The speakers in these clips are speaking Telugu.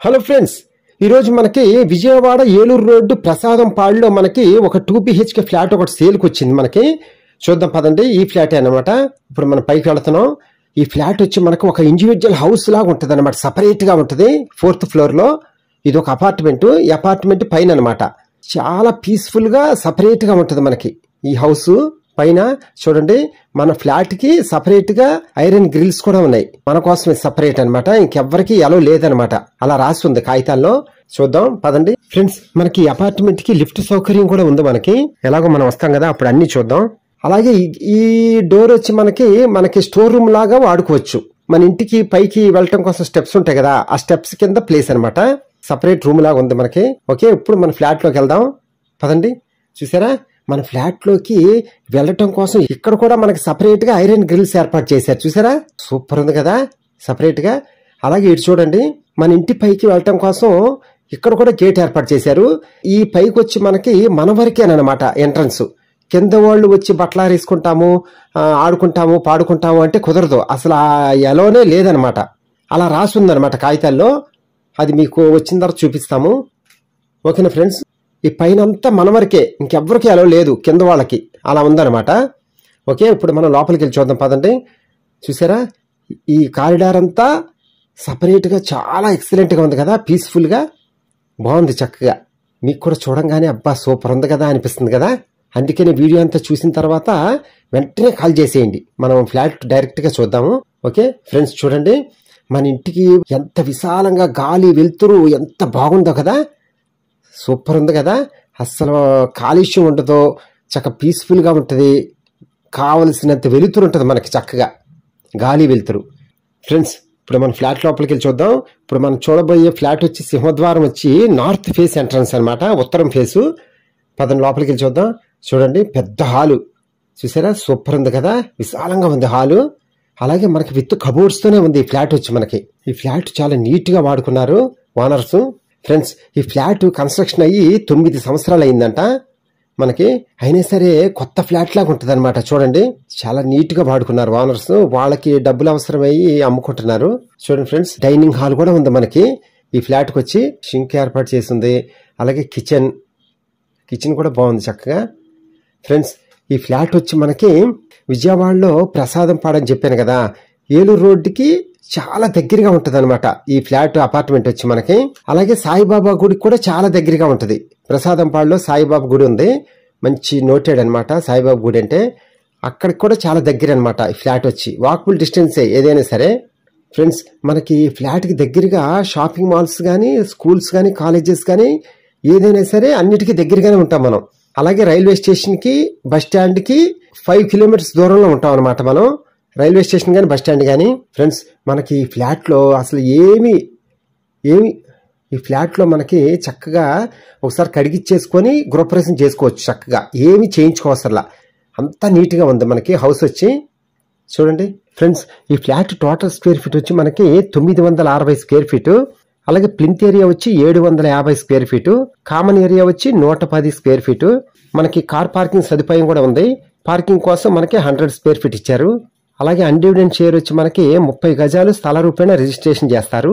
హలో ఫ్రెండ్స్, ఈరోజు మనకి విజయవాడ ఏలూరు రోడ్డు ప్రసాదంపాడులో మనకి ఒక 2 BHK ఫ్లాట్ ఒకటి సేల్కి వచ్చింది. మనకి చూద్దాం పదండి. ఈ ఫ్లాటే అనమాట. ఇప్పుడు మనం పైకి వెళుతున్నాం. ఈ ఫ్లాట్ వచ్చి మనకు ఒక ఇండివిజువల్ హౌస్ లాగా ఉంటుంది అనమాట. సపరేట్ గా ఉంటుంది. 4th ఫ్లోర్ లో ఇది ఒక అపార్ట్మెంట్. ఈ అపార్ట్మెంట్ పైన అనమాట. చాలా పీస్ఫుల్ గా సపరేట్ గా ఉంటుంది మనకి ఈ హౌస్. పైన చూడండి, మన ఫ్లాట్ కి సపరేట్ గా ఐరన్ గ్రిల్స్ కూడా ఉన్నాయి. మన కోసమే సపరేట్ అనమాట. ఇంకెవ్వరికి అలో లేదనమాట. అలా రాసి ఉంది కాగితాల్లో. చూద్దాం పదండి ఫ్రెండ్స్. మనకి అపార్ట్మెంట్ కి లిఫ్ట్ సౌకర్యం కూడా ఉంది. మనకి ఎలాగో మనం వస్తాం కదా, అప్పుడు అన్ని చూద్దాం. అలాగే ఈ డోర్ వచ్చి మనకి స్టోర్ రూమ్ లాగా వాడుకోవచ్చు. మన ఇంటికి పైకి వెళ్ళటం కోసం స్టెప్స్ ఉంటాయి కదా, ఆ స్టెప్స్ కింద ప్లేస్ అనమాట. సపరేట్ రూమ్ లాగా ఉంది మనకి. ఓకే, ఇప్పుడు మన ఫ్లాట్ లోకి వెళ్దాం పదండి. చూసారా, మన ఫ్లాట్ లోకి వెళ్ళటం కోసం ఇక్కడ కూడా మనకి సపరేట్ గా ఐరన్ గ్రిల్స్ ఏర్పాటు చేశారు. చూసారా, సూపర్ ఉంది కదా సపరేట్ గా. అలాగే ఇటు చూడండి, మన ఇంటి పైకి వెళ్ళటం కోసం ఇక్కడ కూడా గేట్ ఏర్పాటు చేశారు. ఈ పైకి వచ్చి మనకి మన వరకేనమాట ఎంట్రన్స్. కింద వాళ్ళు వచ్చి బట్టలు ఆరేసుకుంటాము, ఆడుకుంటాము, పాడుకుంటాము అంటే కుదరదు. అసలు ఆ ఎలోనే లేదనమాట. అలా రాసి ఉందనమాట కాగితాల్లో. అది మీకు వచ్చిన తర్వాత చూపిస్తాము. ఓకేనా ఫ్రెండ్స్. ఈ పైన అంతా మన వరకే, ఇంకెవ్వరికి అలో లేదు కింద వాళ్ళకి. అలా ఉందన్నమాట. ఓకే, ఇప్పుడు మనం లోపలికి వెళ్ళి చూద్దాం పదండి. చూసారా, ఈ కారిడార్ అంతా సపరేట్గా చాలా ఎక్సలెంట్గా ఉంది కదా, పీస్ఫుల్గా బాగుంది చక్కగా. మీకు కూడా చూడంగానే అబ్బా సూపర్ ఉంది కదా అనిపిస్తుంది కదా. అందుకని వీడియో అంతా చూసిన తర్వాత వెంటనే కాల్ చేసేయండి. మనం ఫ్లాట్ డైరెక్ట్గా చూద్దాము. ఓకే ఫ్రెండ్స్, చూడండి మన ఇంటికి ఎంత విశాలంగా గాలి వెలుతురు ఎంత బాగుందో కదా. సూపర్ ఉంది కదా. అస్సలు కాలుష్యం ఉండదు, చక్కగా పీస్ఫుల్గా ఉంటుంది. కావలసినంత వెలుతురు ఉంటుంది మనకి, చక్కగా గాలి వెలుతురు. ఫ్రెండ్స్, ఇప్పుడు మనం ఫ్లాట్ లోపలికి వెళ్ళి చూద్దాం. ఇప్పుడు మనం చూడబోయే ఫ్లాట్ వచ్చి సింహద్వారం వచ్చి నార్త్ ఫేస్ ఎంట్రన్స్ అనమాట, ఉత్తరం ఫేసు. పదండి లోపలికి వెళ్ళి చూద్దాం. చూడండి, పెద్ద హాలు చూసారా, సూపర్ ఉంది కదా, విశాలంగా ఉంది హాలు. అలాగే మనకి విత్ కబోర్డ్స్ తోనే ఉంది ఈ ఫ్లాట్ వచ్చి మనకి. ఈ ఫ్లాట్ చాలా నీట్ గా వాడుకున్నారు ఓనర్స్. ఫ్రెండ్స్, ఈ ఫ్లాట్ కన్స్ట్రక్షన్ అయ్యి 9 సంవత్సరాలు అయిందంట మనకి. అయినా సరే కొత్త ఫ్లాట్ లాగా ఉంటుంది అనమాట. చూడండి, చాలా నీట్ గా వాడుకున్నారు ఓనర్స్. వాళ్ళకి డబ్బులు అవసరమయ్యి అమ్ముకుంటున్నారు. చూడండి ఫ్రెండ్స్, డైనింగ్ హాల్ కూడా ఉంది మనకి ఈ ఫ్లాట్కి వచ్చి. షింక్ ఏర్పాటు చేసింది. అలాగే కిచెన్ కూడా బాగుంది చక్కగా. ఫ్రెండ్స్, ఈ ఫ్లాట్ వచ్చి మనకి విజయవాడలో ప్రసాదంపాడు అని చెప్పాను కదా, ఏలూరు రోడ్డుకి చాలా దగ్గరగా ఉంటది అనమాట ఈ ఫ్లాట్ అపార్ట్మెంట్ వచ్చి మనకి. అలాగే సాయిబాబా గుడికి కూడా చాలా దగ్గరగా ఉంటది. ప్రసాదంపాడులో సాయిబాబా గుడి ఉంది, మంచి నోటెడ్ అనమాట సాయిబాబా గుడి అంటే. అక్కడికి కూడా చాలా దగ్గర అనమాట ఈ ఫ్లాట్ వచ్చి. వాకబుల్ డిస్టెన్సే ఏదైనా సరే. ఫ్రెండ్స్, మనకి ఫ్లాట్ కి దగ్గరగా షాపింగ్ మాల్స్ కానీ, స్కూల్స్ కానీ, కాలేజెస్ కానీ ఏదైనా సరే అన్నిటికీ దగ్గరగానే ఉంటాం మనం. అలాగే రైల్వే స్టేషన్ కి, బస్ స్టాండ్ కి 5 కిలోమీటర్స్ దూరంలో ఉంటాం అనమాట మనం. రైల్వే స్టేషన్ కానీ, బస్ స్టాండ్ కానీ. ఫ్రెండ్స్, మనకి ఈ ఫ్లాట్లో అసలు ఏమి ఈ ఫ్లాట్లో మనకి చక్కగా ఒకసారి కడిగిచ్చేసుకొని గృహప్రవేశం చేసుకోవచ్చు చక్కగా. ఏమి చేయించుకోవసరలా, అంతా నీట్గా ఉంది మనకి హౌస్ వచ్చి. చూడండి ఫ్రెండ్స్, ఈ ఫ్లాట్ టోటల్ స్క్వేర్ ఫీట్ వచ్చి మనకి 960 స్క్వేర్ ఫీటు. అలాగే ప్లింత్ ఏరియా వచ్చి 750 స్క్వేర్ ఫీటు. కామన్ ఏరియా వచ్చి 110 స్క్వేర్ ఫీటు. మనకి కార్ పార్కింగ్ సదుపాయం కూడా ఉంది. పార్కింగ్ కోసం మనకి 100 స్క్వేర్ ఫీట్ ఇచ్చారు. అలాగే అన్డివిడెంట్ షేర్ వచ్చి మనకి 30 గజాలు స్థల రూపేణ రిజిస్ట్రేషన్ చేస్తారు.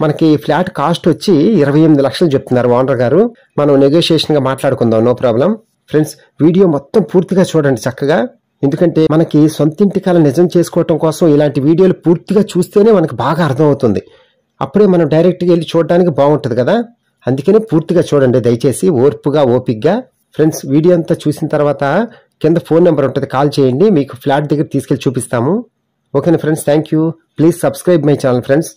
మనకి ఫ్లాట్ కాస్ట్ వచ్చి 28 లక్షలు చెప్తున్నారు ఓనర్ గారు. మనం నెగోషియేషన్ గా మాట్లాడుకుందాం, నో ప్రాబ్లం. ఫ్రెండ్స్, వీడియో మొత్తం పూర్తిగా చూడండి చక్కగా. ఎందుకంటే మనకి సొంతింటి కల నిజం చేసుకోవటం కోసం ఇలాంటి వీడియోలు పూర్తిగా చూస్తేనే మనకి బాగా అర్థం అవుతుంది. అప్పుడే మనం డైరెక్ట్గా వెళ్ళి చూడడానికి బాగుంటుంది కదా. అందుకని పూర్తిగా చూడండి దయచేసి, ఓర్పుగా ఓపిక్గా. ఫ్రెండ్స్, వీడియో అంతా చూసిన తర్వాత కింద ఫోన్ నెంబర్ ఉంటుంది, కాల్ చేయండి. మీకు ఫ్లాట్ దగ్గర తీసుకెళ్లి చూపిస్తాము. ఓకేనా friends, thank you. Please subscribe my channel friends.